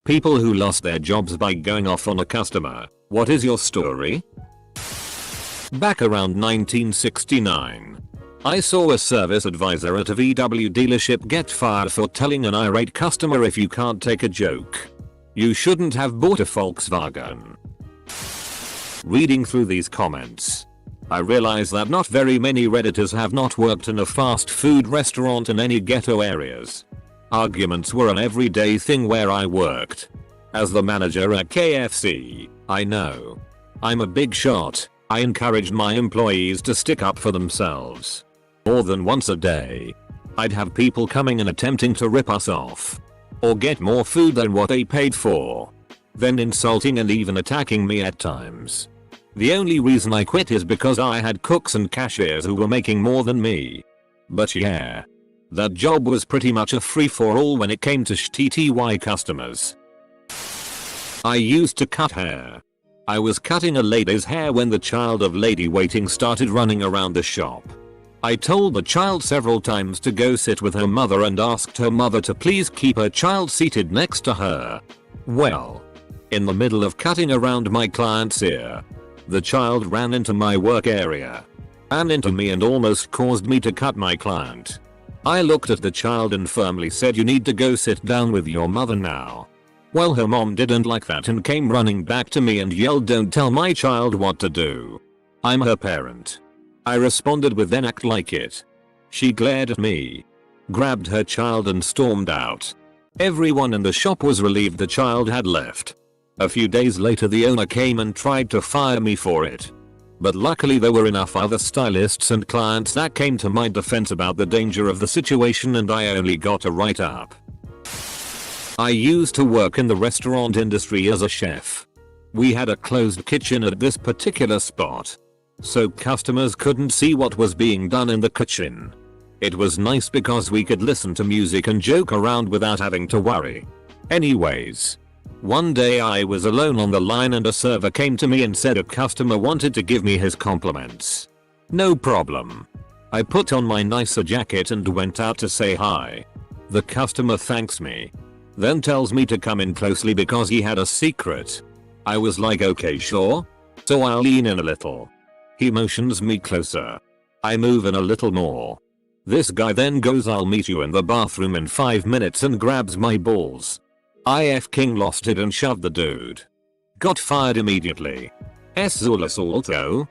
People who lost their jobs by going off on a customer. What is your story? Back around 1969, I saw a service advisor at a VW dealership get fired for telling an irate customer, if you can't take a joke, you shouldn't have bought a Volkswagen. Reading through these comments, I realize that not very many Redditors have not worked in a fast food restaurant in any ghetto areas. Arguments were an everyday thing where I worked. As the manager at KFC, I know I'm a big shot. I encouraged my employees to stick up for themselves. More than once a day, I'd have people coming and attempting to rip us off, or get more food than what they paid for, then insulting and even attacking me at times. The only reason I quit is because I had cooks and cashiers who were making more than me. But yeah, that job was pretty much a free-for-all when it came to shitty customers. I used to cut hair. I was cutting a lady's hair when the child of lady waiting started running around the shop. I told the child several times to go sit with her mother and asked her mother to please keep her child seated next to her. Well, in the middle of cutting around my client's ear, the child ran into my work area, ran into me and almost caused me to cut my client. I looked at the child and firmly said, you need to go sit down with your mother now. Well, her mom didn't like that and came running back to me and yelled, don't tell my child what to do. I'm her parent. I responded with, then act like it. She glared at me, grabbed her child and stormed out. Everyone in the shop was relieved the child had left. A few days later the owner came and tried to fire me for it. But luckily there were enough other stylists and clients that came to my defense about the danger of the situation and I only got a write-up. I used to work in the restaurant industry as a chef. We had a closed kitchen at this particular spot, so customers couldn't see what was being done in the kitchen. It was nice because we could listen to music and joke around without having to worry. Anyways, one day I was alone on the line and a server came to me and said a customer wanted to give me his compliments. No problem. I put on my nicer jacket and went out to say hi. The customer thanks me, then tells me to come in closely because he had a secret. I was like, okay, sure. So I lean in a little. He motions me closer. I move in a little more. This guy then goes, I'll meet you in the bathroom in 5 minutes, and grabs my balls. I f-king lost it and shoved the dude. Got fired immediately. Also,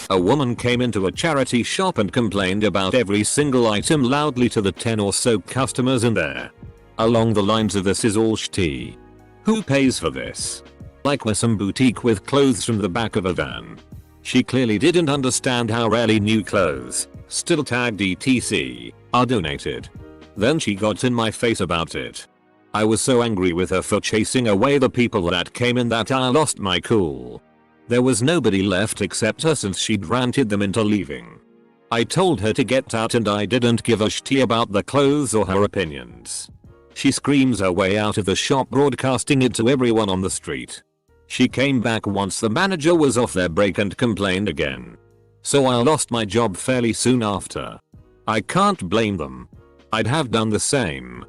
a woman came into a charity shop and complained about every single item loudly to the 10 or so customers in there. Along the lines of, this is all shitty. Who pays for this? Like we're some boutique with clothes from the back of a van. She clearly didn't understand how rarely new clothes, still tagged etc, are donated. Then she got in my face about it. I was so angry with her for chasing away the people that came in that I lost my cool. There was nobody left except her since she'd ranted them into leaving. I told her to get out and I didn't give a shit about the clothes or her opinions. She screams her way out of the shop, broadcasting it to everyone on the street. She came back once the manager was off their break and complained again. So I lost my job fairly soon after. I can't blame them. I'd have done the same.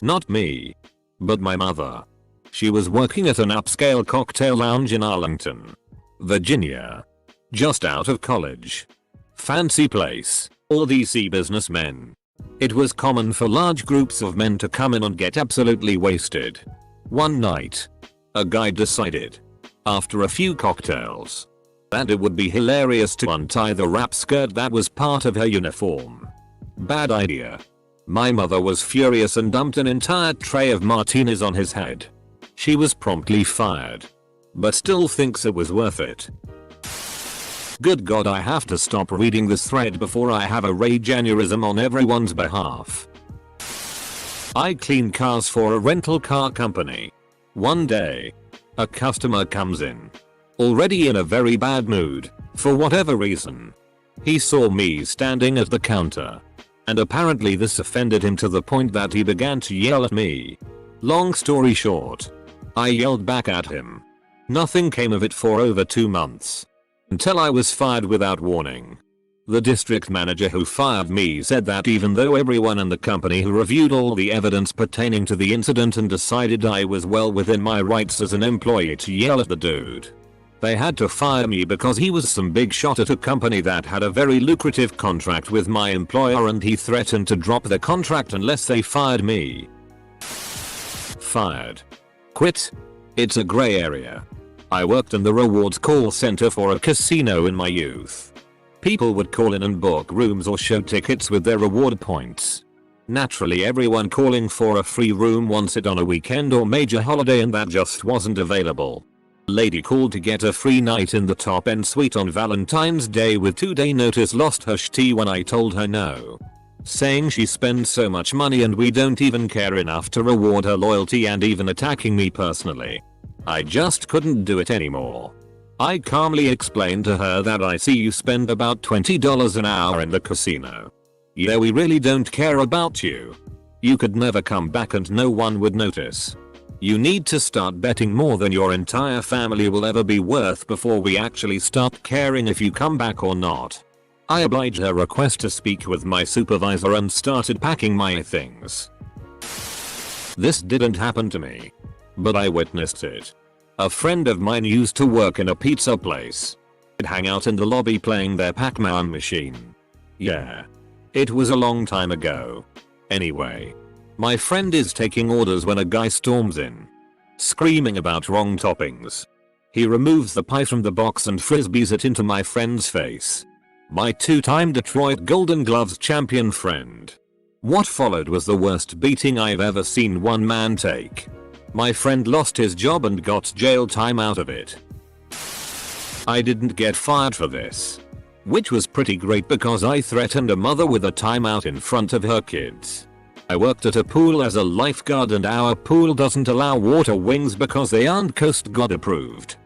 Not me, but my mother. She was working at an upscale cocktail lounge in Arlington, Virginia. Just out of college. Fancy place, all DC businessmen. It was common for large groups of men to come in and get absolutely wasted. One night, a guy decided, after a few cocktails, that it would be hilarious to untie the wrap skirt that was part of her uniform. Bad idea. My mother was furious and dumped an entire tray of martinis on his head. She was promptly fired, but still thinks it was worth it. Good God, I have to stop reading this thread before I have a rage aneurysm on everyone's behalf. I clean cars for a rental car company. One day, a customer comes in, already in a very bad mood, for whatever reason. He saw me standing at the counter, and apparently this offended him to the point that he began to yell at me. Long story short, I yelled back at him. Nothing came of it for over 2 months. Until I was fired without warning. The district manager who fired me said that even though everyone in the company who reviewed all the evidence pertaining to the incident and decided I was well within my rights as an employee to yell at the dude, they had to fire me because he was some big shot at a company that had a very lucrative contract with my employer and he threatened to drop the contract unless they fired me. Fired. Quit. It's a gray area. I worked in the rewards call center for a casino in my youth. People would call in and book rooms or show tickets with their reward points. Naturally, everyone calling for a free room wants it on a weekend or major holiday and that just wasn't available. Lady called to get a free night in the top end suite on Valentine's Day with 2-day notice, lost her shit when I told her no, saying she spends so much money and we don't even care enough to reward her loyalty, and even attacking me personally. I just couldn't do it anymore. I calmly explained to her that I see you spend about $20 an hour in the casino. Yeah, we really don't care about you. You could never come back and no one would notice. You need to start betting more than your entire family will ever be worth before we actually start caring if you come back or not. I obliged her request to speak with my supervisor and started packing my things. This didn't happen to me, but I witnessed it. A friend of mine used to work in a pizza place. I'd hang out in the lobby playing their Pac-Man machine. Yeah. It was a long time ago. Anyway. My friend is taking orders when a guy storms in, screaming about wrong toppings. He removes the pie from the box and frisbees it into my friend's face. My 2-time Detroit Golden Gloves champion friend. What followed was the worst beating I've ever seen one man take. My friend lost his job and got jail time out of it. I didn't get fired for this, which was pretty great because I threatened a mother with a timeout in front of her kids. I worked at a pool as a lifeguard and our pool doesn't allow water wings because they aren't Coast Guard approved.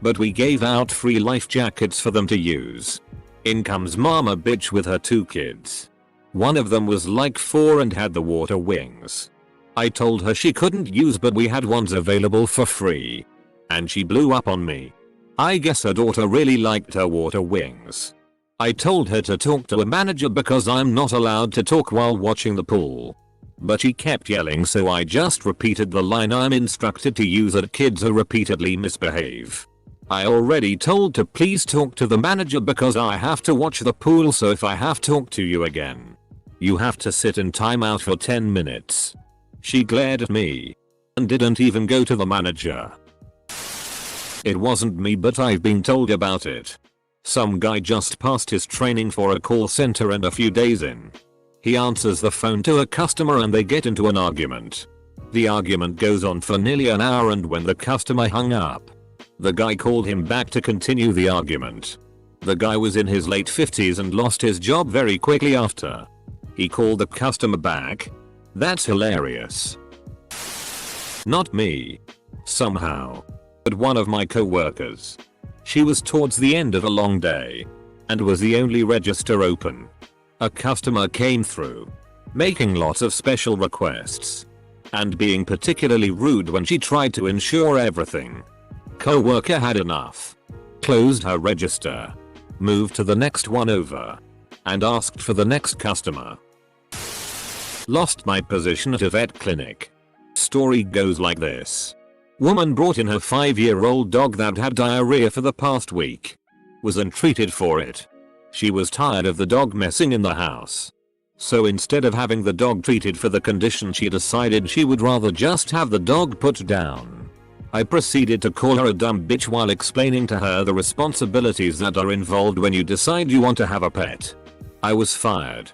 But we gave out free life jackets for them to use. In comes mama bitch with her 2 kids. One of them was like 4 and had the water wings. I told her she couldn't use, but we had ones available for free. And she blew up on me. I guess her daughter really liked her water wings. I told her to talk to a manager because I'm not allowed to talk while watching the pool. But she kept yelling, so I just repeated the line I'm instructed to use at kids who repeatedly misbehave. I already told to please talk to the manager because I have to watch the pool, so if I have to talk to you again, you have to sit in timeout for 10 minutes. She glared at me and didn't even go to the manager. It wasn't me, but I've been told about it. Some guy just passed his training for a call center and a few days in, he answers the phone to a customer and they get into an argument. The argument goes on for nearly an hour, and when the customer hung up, the guy called him back to continue the argument. The guy was in his late 50s and lost his job very quickly after. He called the customer back. That's hilarious. Not me. Somehow. But one of my co-workers. She was towards the end of a long day and was the only register open. A customer came through, making lots of special requests and being particularly rude when she tried to insure everything. Co-worker had enough, closed her register, moved to the next one over, and asked for the next customer. Lost my position at a vet clinic. Story goes like this. Woman brought in her 5-year-old dog that had diarrhea for the past week. Was untreated for it. She was tired of the dog messing in the house. So instead of having the dog treated for the condition, she decided she would rather just have the dog put down. I proceeded to call her a dumb bitch while explaining to her the responsibilities that are involved when you decide you want to have a pet. I was fired.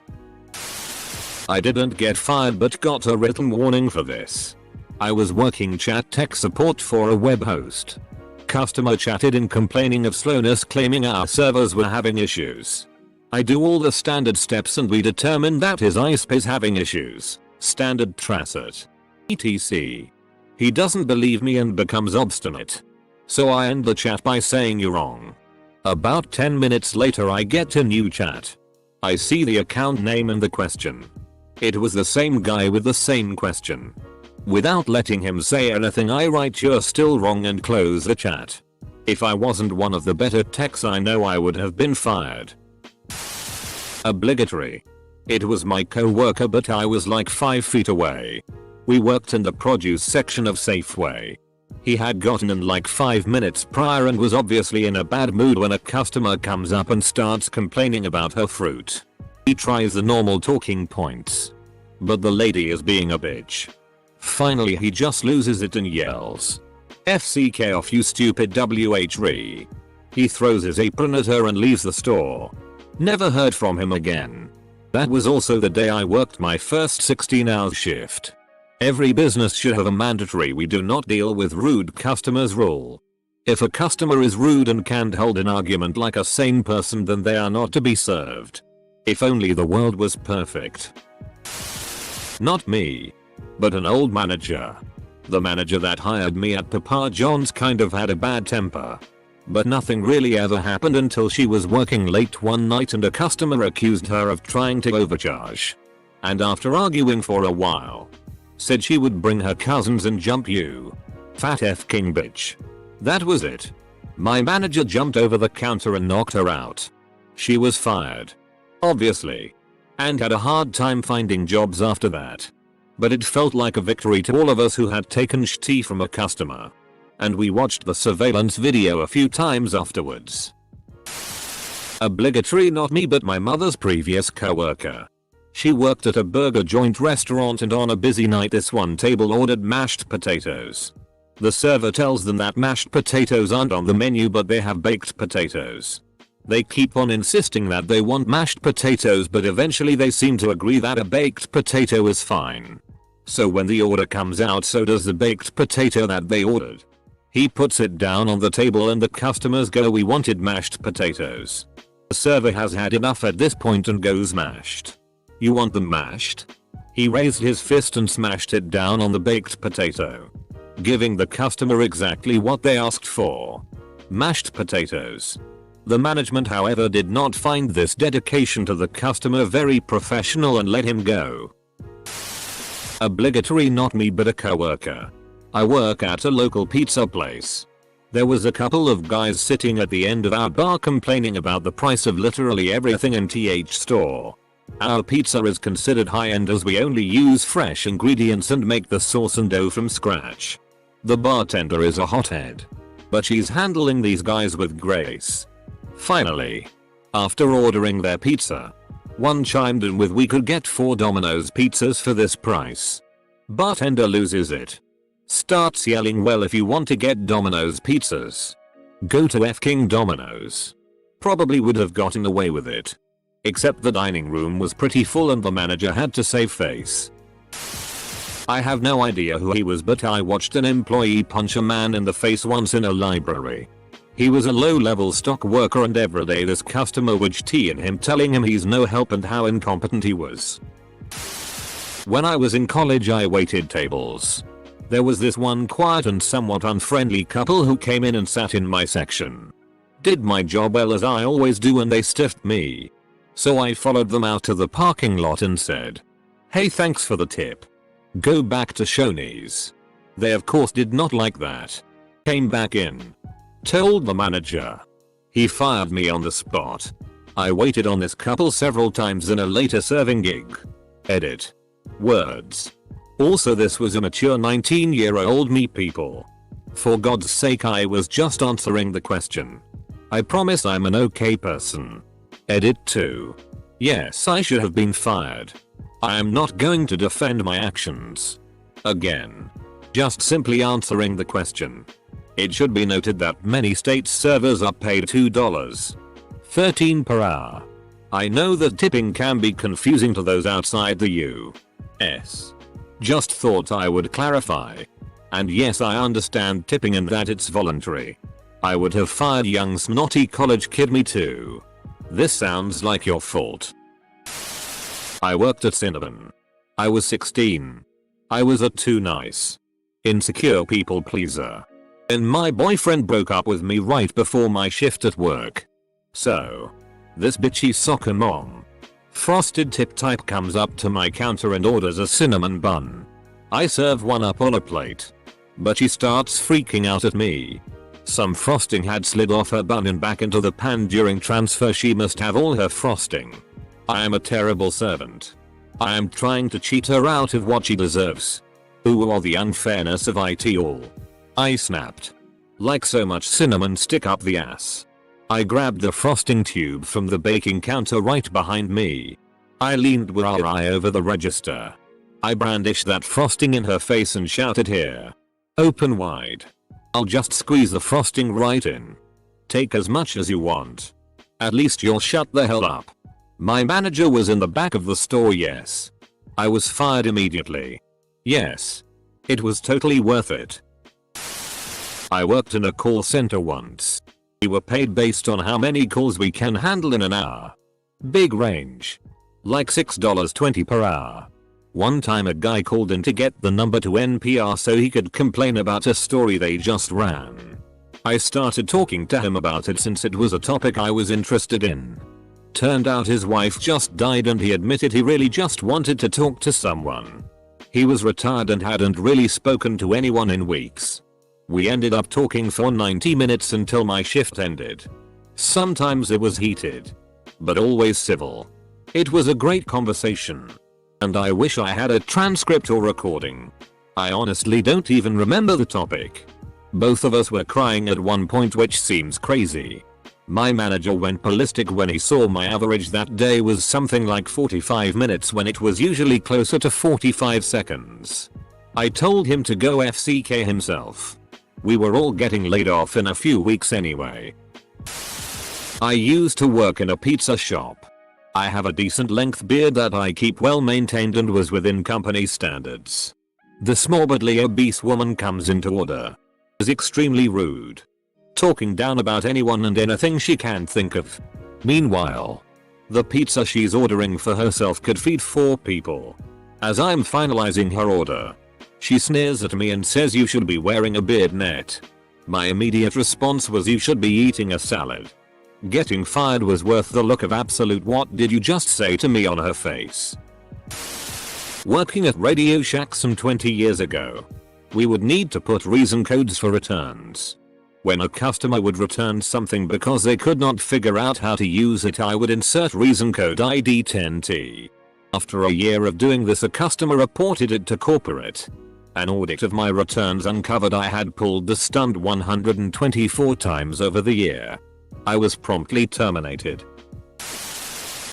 I didn't get fired but got a written warning for this. I was working chat tech support for a web host. Customer chatted in complaining of slowness, claiming our servers were having issues. I do all the standard steps and we determined that his ISP is having issues. Standard tracet. etc. He doesn't believe me and becomes obstinate. So I end the chat by saying you're wrong. About 10 minutes later I get a new chat. I see the account name and the question. It was the same guy with the same question. Without letting him say anything, I write "you're still wrong" and close the chat. If I wasn't one of the better techs I know, I would have been fired. Obligatory. It was my co-worker, but I was like 5 feet away. We worked in the produce section of Safeway. He had gotten in like 5 minutes prior and was obviously in a bad mood when a customer comes up and starts complaining about her fruit. He tries the normal talking points, but the lady is being a bitch. Finally he just loses it and yells, "FCK off, you stupid WHRE." He throws his apron at her and leaves the store. Never heard from him again. That was also the day I worked my first 16-hour shift. Every business should have a mandatory "we do not deal with rude customers" rule. If a customer is rude and can't hold an argument like a sane person, then they are not to be served. If only the world was perfect. Not me, but an old manager. The manager that hired me at Papa John's kind of had a bad temper. But nothing really ever happened until she was working late one night and a customer accused her of trying to overcharge. And after arguing for a while, said she would bring her cousins and jump you. Fat F-king bitch. That was it. My manager jumped over the counter and knocked her out. She was fired. Obviously. And had a hard time finding jobs after that. But it felt like a victory to all of us who had taken tea from a customer. And we watched the surveillance video a few times afterwards. Obligatory. Not me, but my mother's previous coworker. She worked at a burger joint restaurant, and on a busy night this one table ordered mashed potatoes. The server tells them that mashed potatoes aren't on the menu, but they have baked potatoes. They keep on insisting that they want mashed potatoes, but eventually they seem to agree that a baked potato is fine. So when the order comes out, so does the baked potato that they ordered. He puts it down on the table and the customers go, "We wanted mashed potatoes." The server has had enough at this point and goes, "Mashed? You want them mashed?" He raised his fist and smashed it down on the baked potato, giving the customer exactly what they asked for. Mashed potatoes. The management, however, did not find this dedication to the customer very professional and let him go. Obligatory. Not me, but a coworker. I work at a local pizza place. There was a couple of guys sitting at the end of our bar complaining about the price of literally everything in TH store. Our pizza is considered high-end as we only use fresh ingredients and make the sauce and dough from scratch. The bartender is a hothead, but she's handling these guys with grace. Finally, after ordering their pizza, one chimed in with, "We could get 4 Domino's pizzas for this price." Bartender loses it. Starts yelling, "Well, if you want to get Domino's pizzas, go to F-king Domino's." Probably would have gotten away with it. Except the dining room was pretty full and the manager had to save face. I have no idea who he was, but I watched an employee punch a man in the face once in a library. He was a low-level stock worker and every day this customer would tea in him, telling him he's no help and how incompetent he was. When I was in college, I waited tables. There was this one quiet and somewhat unfriendly couple who came in and sat in my section. Did my job well as I always do, and they stiffed me. So I followed them out to the parking lot and said, "Hey, thanks for the tip. Go back to Shoney's." They of course did not like that. Came back in. Told the manager. He fired me on the spot. I waited on this couple several times in a later serving gig. Edit. Words. Also, this was a mature 19-year-old me, people. For God's sake, I was just answering the question. I promise I'm an okay person. Edit 2. Yes, I should have been fired. I am not going to defend my actions. Again. Just simply answering the question. It should be noted that many states servers are paid $2.13 per hour. I know that tipping can be confusing to those outside the US. Just thought I would clarify. And yes, I understand tipping and that it's voluntary. I would have fired young snotty college kid, me too. This sounds like your fault. I worked at Cinnabon. I was 16. I was a too nice, insecure people pleaser. And my boyfriend broke up with me right before my shift at work. So, this bitchy soccer mom, frosted tip type, comes up to my counter and orders a cinnamon bun. I serve one up on a plate, but she starts freaking out at me. Some frosting had slid off her bun and back into the pan during transfer. She must have all her frosting. I am a terrible servant. I am trying to cheat her out of what she deserves. Ooh, all the unfairness of it all. I snapped. Like so much cinnamon stick up the ass. I grabbed the frosting tube from the baking counter right behind me. I leaned with our eye over the register. I brandished that frosting in her face and shouted, "Here. Open wide. I'll just squeeze the frosting right in. Take as much as you want. At least you'll shut the hell up." My manager was in the back of the store, yes. I was fired immediately. Yes. It was totally worth it. I worked in a call center once. We were paid based on how many calls we can handle in an hour. Big range. Like $6.20 per hour. One time a guy called in to get the number to NPR so he could complain about a story they just ran. I started talking to him about it since it was a topic I was interested in. Turned out his wife just died and he admitted he really just wanted to talk to someone. He was retired and hadn't really spoken to anyone in weeks. We ended up talking for 90 minutes until my shift ended. Sometimes it was heated, but always civil. It was a great conversation. And I wish I had a transcript or recording. I honestly don't even remember the topic. Both of us were crying at one point, which seems crazy. My manager went ballistic when he saw my average that day was something like 45 minutes when it was usually closer to 45 seconds. I told him to go FCK himself. We were all getting laid off in a few weeks anyway. I used to work in a pizza shop. I have a decent length beard that I keep well maintained and was within company standards. This morbidly obese woman comes into order. Is extremely rude. Talking down about anyone and anything she can think of. Meanwhile, the pizza she's ordering for herself could feed 4 people. As I'm finalizing her order, she sneers at me and says you should be wearing a beard net. My immediate response was you should be eating a salad. Getting fired was worth the look of absolute "what did you just say to me" on her face. Working at Radio Shack some 20 years ago, we would need to put reason codes for returns. When a customer would return something because they could not figure out how to use it, I would insert reason code ID 10T. After a year of doing this, a customer reported it to corporate. An audit of my returns uncovered I had pulled the stunt 124 times over the year. I was promptly terminated.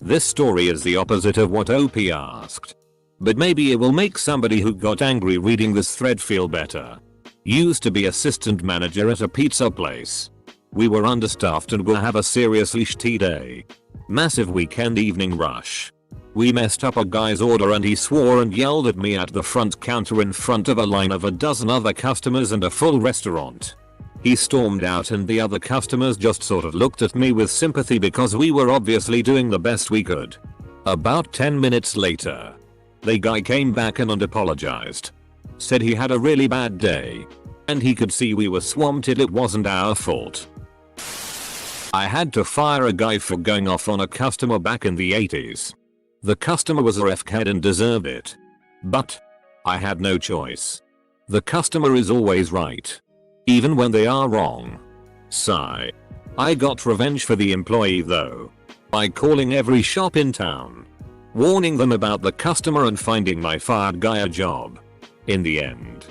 This story is the opposite of what OP asked. But maybe it will make somebody who got angry reading this thread feel better. Used to be assistant manager at a pizza place. We were understaffed and will have a seriously shitty day. Massive weekend evening rush. We messed up a guy's order and he swore and yelled at me at the front counter in front of a line of a dozen other customers and a full restaurant. He stormed out and the other customers just sort of looked at me with sympathy because we were obviously doing the best we could. About 10 minutes later, the guy came back and apologized. Said he had a really bad day. And he could see we were swamped, it wasn't our fault. I had to fire a guy for going off on a customer back in the 80s. The customer was a refked and deserved it. But I had no choice. The customer is always right. Even when they are wrong. Sigh. I got revenge for the employee though. By calling every shop in town. Warning them about the customer and finding my fired guy a job. In the end,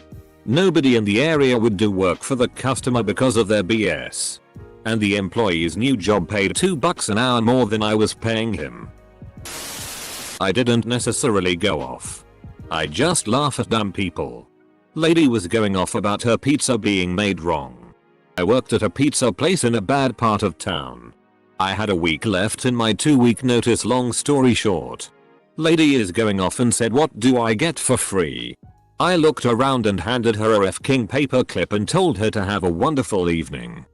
nobody in the area would do work for the customer because of their BS. And the employee's new job paid $2 an hour more than I was paying him. I didn't necessarily go off. I just laugh at dumb people. Lady was going off about her pizza being made wrong. I worked at a pizza place in a bad part of town. I had a week left in my 2-week notice, long story short. Lady is going off and said, "What do I get for free?" I looked around and handed her a F-King paperclip and told her to have a wonderful evening.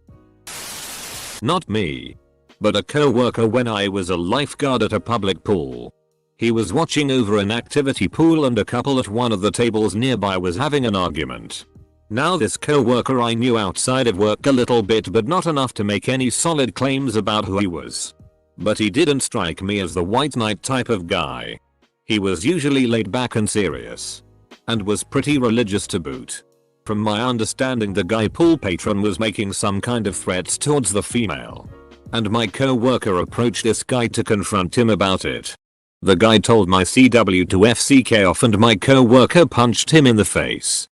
Not me, but a co-worker when I was a lifeguard at a public pool. He was watching over an activity pool and a couple at one of the tables nearby was having an argument. Now this co-worker I knew outside of work a little bit, but not enough to make any solid claims about who he was. But he didn't strike me as the white knight type of guy. He was usually laid back and serious. And was pretty religious to boot. From my understanding, the guy pool patron was making some kind of threats towards the female. And my co-worker approached this guy to confront him about it. The guy told my CW to FCK off and my co-worker punched him in the face.